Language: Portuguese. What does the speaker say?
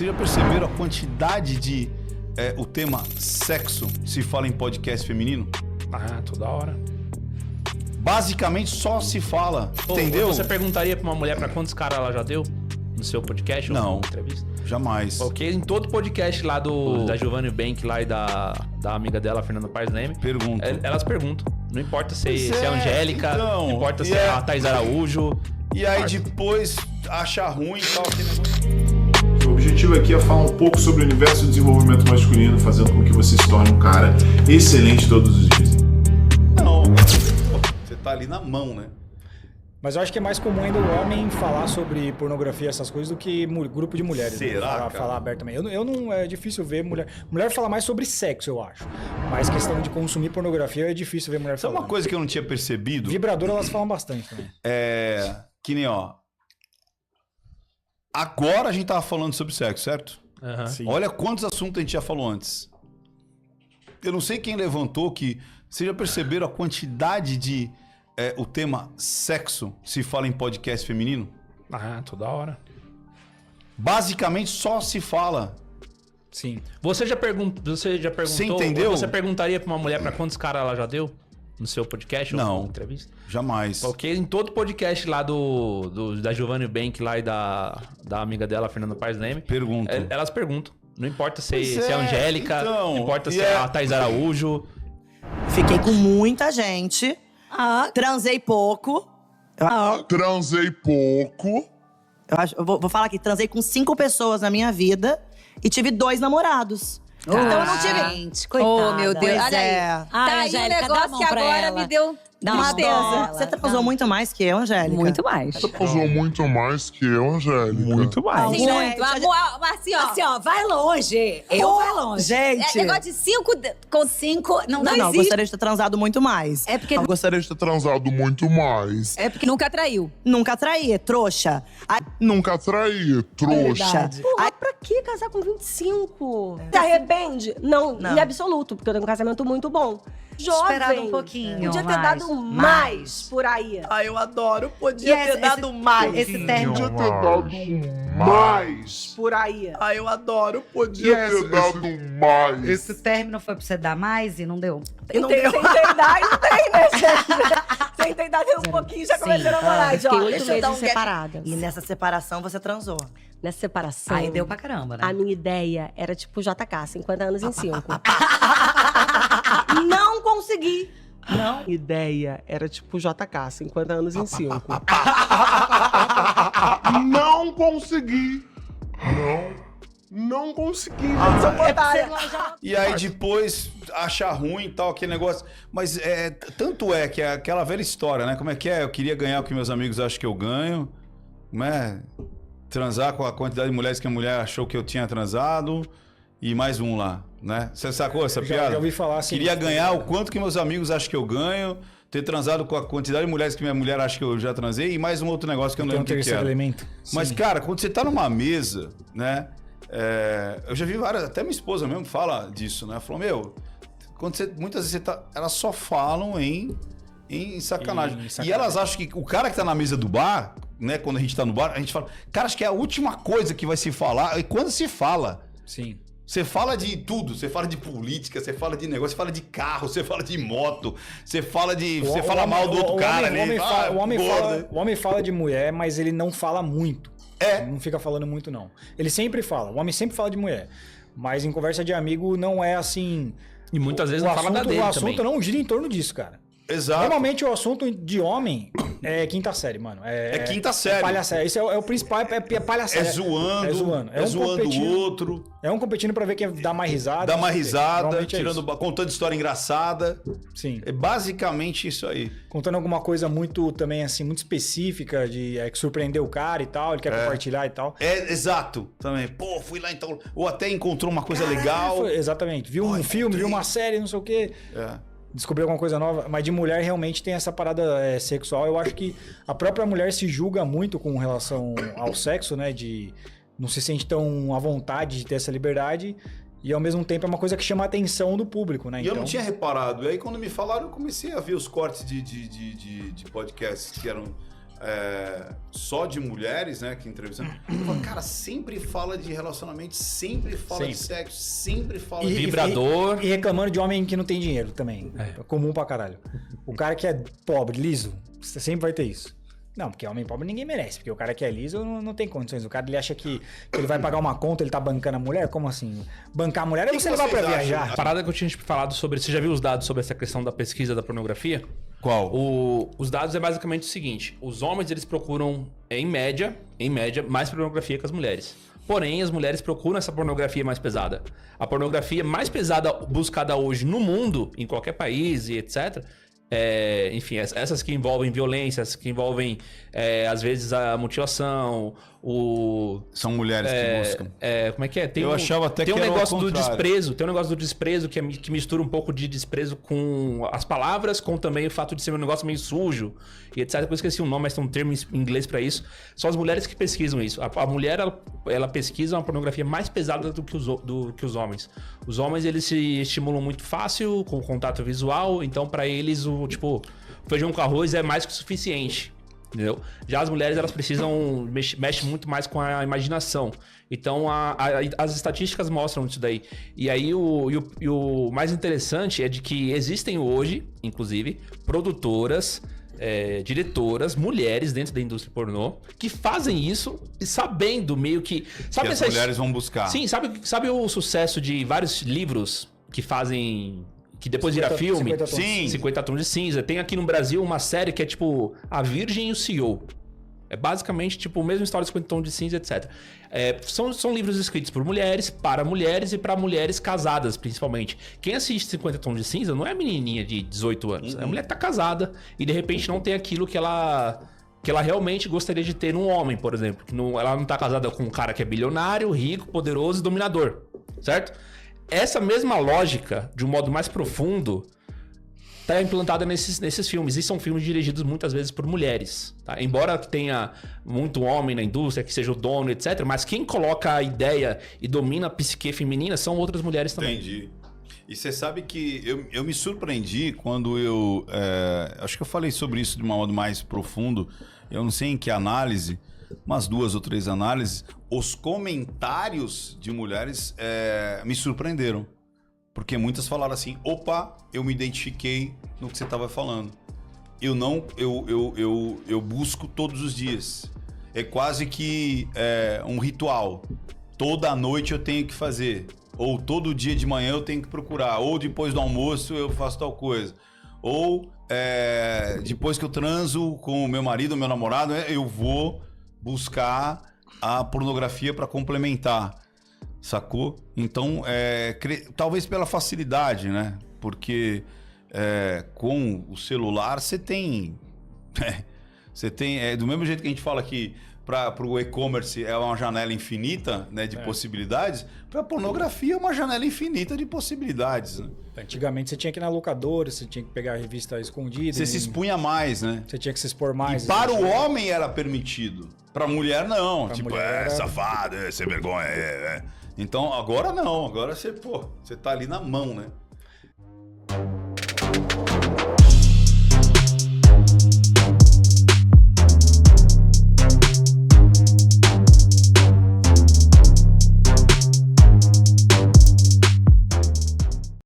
Vocês já perceberam a quantidade de o tema sexo se fala em podcast feminino? Ah, toda hora. Basicamente só se fala, entendeu? Você perguntaria pra uma mulher pra quantos caras ela já deu no seu podcast? Não, ou entrevista? Jamais. Porque em todo podcast lá da Giovanni Bank lá e da amiga dela, Fernanda Paes Leme, Pergunta. Elas perguntam. Não importa se Pois é Angélica, então, não importa e se é a Thaís Araújo. E aí depois achar ruim e tal. Aquele negócio. O objetivo aqui é falar um pouco sobre o universo do desenvolvimento masculino, fazendo com que você se torne um cara excelente todos os dias. Não, você tá ali na mão, né? Mas eu acho que é mais comum ainda o homem falar sobre pornografia, essas coisas, do que grupo de mulheres. Será, né? Falar abertamente. Eu não, é difícil ver mulher. Mulher fala mais sobre sexo, eu acho. Mas questão de consumir pornografia é difícil ver mulher Sabe falando. uma coisa que eu não tinha percebido? Vibrador, elas falam bastante também. Que nem, ó. Agora a gente tava falando sobre sexo, certo? Uhum. Sim. Olha quantos assuntos a gente já falou antes. Eu não sei quem levantou que... Vocês já perceberam a quantidade de... o tema sexo se fala em podcast feminino? Ah, toda hora. Basicamente só se fala. Sim. Você já perguntou? Você entendeu? Você perguntaria pra uma mulher pra quantos caras ela já deu no seu podcast? Não. Ou entrevista? Jamais. Porque em todo podcast lá da Giovanni Bank lá e da amiga dela, Fernanda Paes Leme, Pergunta. Elas perguntam. Não importa se Pois é a Angélica, então, não importa se é a Thaís Araújo. Fiquei com muita gente. Transei pouco. Transei pouco. Eu vou falar aqui, transei com 5 pessoas na minha vida e tive 2 namorados. Então eu não tive. Gente, coitada. Oh, meu Deus. Pois Olha é. aí. Tá aí um Angélica, dá a negócio mão que pra agora ela. me deu Dá uma tristeza. dó. Você transou muito mais que eu, Angélica? Muito mais. Você usou muito mais que eu, Angélica. Muito mais. Sim, Gente, muito. Amor, assim, ó. Assim, ó, vai longe. Eu vai longe. Gente. É negócio de 5 com 5, não Não, existe. gostaria de ter transado muito mais. É porque Eu gostaria de ter transado muito mais. é porque nunca traiu. Nunca traí, trouxa. Ai, Nunca traí, trouxa. trouxa. Porra, Ai, pra que casar com 25? Se arrepende? Não, Não. em absoluto, porque eu tenho um casamento muito bom. Jovem. Esperado um pouquinho Podia ter mais. dado mais por aí. ai, eu adoro. Podia E ter dado mais. Esse termo. Podia ter dado mais. Por aí. Ai, eu adoro. Podia ter dado mais. Esse término foi pra você dar mais e não deu. Não deu. Sem tentar, não tem, né, gente? Sem tentar, tem um pouquinho, já comecei a namorar. Fiquei Ó, 8 deixa eu dar meses um gap. separadas. E nessa separação você transou. Nessa separação, Aí deu pra caramba, né? a minha ideia era tipo JK, 50 anos em 5. Não consegui. Não. Ideia era tipo JK, 50 anos em 5. Não consegui. Não consegui. E aí depois achar ruim e tal, aquele negócio. Mas tanto é que é aquela velha história, né? Como é que é? Eu queria ganhar o que meus amigos acham que eu ganho, né? Transar com a quantidade de mulheres que a mulher achou que eu tinha transado e mais um lá, né? Você sacou essa piada? Já ouvi falar assim. Queria ganhar o quanto que meus amigos acham que eu ganho, ter transado com a quantidade de mulheres que minha mulher acha que eu já transei e mais um outro negócio que eu não Tem um lembro o que que terceiro era. elemento. Mas, Sim. cara, quando você tá numa mesa, né? Eu já vi várias, até minha esposa mesmo fala disso, né? Ela falou, quando muitas vezes elas só falam em sacanagem. Em E sacanagem. elas acham que o cara que tá na mesa do bar, né? Quando a gente tá no bar, a gente fala, cara, acho que é a última coisa que vai se falar. E quando se fala, Sim. você fala de tudo, você fala de política, você fala de negócio, você fala de carro, você fala de moto, você fala de. Você fala mal do outro cara ali. O homem fala de mulher, mas ele não fala muito. Não fica falando muito, não. Ele sempre fala. O homem sempre fala de mulher. Mas em conversa de amigo não é assim. E muitas vezes não fala da dele O assunto também. não gira em torno disso, cara. Exato. Normalmente o assunto de homem é quinta série, mano. É quinta série. É palhaçada. Esse é o principal, é palhaçada. É zoando. É zoando. É zoando o competindo. outro. É um competindo pra ver quem dá mais risada. Dá mais risada, Normalmente é isso. contando história engraçada. Sim. É basicamente isso aí. Contando alguma coisa muito, também assim, muito específica, que surpreendeu o cara e tal, ele quer compartilhar e tal. Exato, também. Pô, fui lá então. Ou até encontrou uma coisa legal. Exatamente. Viu um filme, viu uma série, não sei o quê. Descobriu alguma coisa nova. Mas de mulher realmente tem essa parada sexual. Eu acho que a própria mulher se julga muito com relação ao sexo, né? De não se sente tão à vontade de ter essa liberdade. E ao mesmo tempo é uma coisa que chama a atenção do público, né? E eu não tinha reparado. E aí quando me falaram, eu comecei a ver os cortes de podcasts que eram só de mulheres, né, que entrevistam. Eu falo, cara, sempre fala de relacionamento, sempre fala de sexo, sempre fala de... Vibrador. E reclamando de homem que não tem dinheiro também. É comum pra caralho. O cara que é pobre, liso, você sempre vai ter isso. Não, porque homem pobre ninguém merece, porque o cara que é liso não tem condições. O cara, ele acha que ele vai pagar uma conta, ele tá bancando a mulher? Como assim? Bancar a mulher é você levar pra viajar. A parada que eu tinha falado sobre... Você já viu os dados sobre essa questão da pesquisa da pornografia? Qual? Os dados é basicamente o seguinte. Os homens, eles procuram, em média, mais pornografia que as mulheres. Porém, as mulheres procuram essa pornografia mais pesada. A pornografia mais pesada buscada hoje no mundo, em qualquer país e etc., enfim, essas que envolvem violências, que envolvem, às vezes, a mutilação, São mulheres que buscam. Como é que é? Eu achava até que tem um era o negócio do contrário. desprezo, tem um negócio do desprezo que mistura um pouco de desprezo com as palavras, com também o fato de ser um negócio meio sujo e etc. Eu esqueci o nome, mas tem um termo em inglês pra isso. São as mulheres que pesquisam isso. A mulher, ela pesquisa uma pornografia mais pesada do que os homens. Os homens, eles se estimulam muito fácil com o contato visual, então pra eles o feijão com arroz é mais que o suficiente. Entendeu? Já as mulheres, elas precisam mexe muito mais com a imaginação. Então as estatísticas mostram isso daí. E aí o mais interessante é de que existem hoje, inclusive, produtoras, diretoras, mulheres dentro da indústria pornô, que fazem isso e sabendo meio que... Sabe que as mulheres vão buscar. Sim, sabe o sucesso de vários livros que fazem... Que depois vira filme. 50 tons. Sim. 50 Tons de Cinza. Tem aqui no Brasil uma série que é tipo A Virgem e o CEO. É basicamente tipo a mesma história de 50 Tons de Cinza, etc. São livros escritos por mulheres, para mulheres e para mulheres casadas, principalmente. Quem assiste 50 Tons de Cinza não é a menininha de 18 anos. É a mulher que tá casada e de repente não tem aquilo que ela realmente gostaria de ter num homem, por exemplo. Ela não tá casada com um cara que é bilionário, rico, poderoso e dominador. Certo? Essa mesma lógica, de um modo mais profundo, está implantada nesses filmes. E são filmes dirigidos muitas vezes por mulheres. Tá? Embora tenha muito homem na indústria, que seja o dono, etc. Mas quem coloca a ideia e domina a psique feminina são outras mulheres também. Entendi. E você sabe que eu me surpreendi quando acho que eu falei sobre isso de um modo mais profundo. Eu não sei em que análise, umas 2 ou 3 análises, os comentários de mulheres me surpreenderam. Porque muitas falaram assim, opa, eu me identifiquei no que você estava falando. Eu busco todos os dias. É quase que um ritual. Toda noite eu tenho que fazer. Ou todo dia de manhã eu tenho que procurar. Ou depois do almoço eu faço tal coisa. Ou depois que eu transo com o meu marido, meu namorado, eu vou buscar a pornografia para complementar, sacou? Então, talvez pela facilidade, né? Porque com o celular você tem... do mesmo jeito que a gente fala que para o e-commerce é uma janela infinita, né, de possibilidades, para a pornografia é uma janela infinita de possibilidades, né? Antigamente você tinha que ir na locadora, você tinha que pegar a revista escondida. Você se expunha mais, né? Você tinha que se expor mais. E para o homem era permitido. Para a mulher, não. Pra tipo, mulher era... safado, sem vergonha. Então, agora não. Agora você tá ali na mão, né?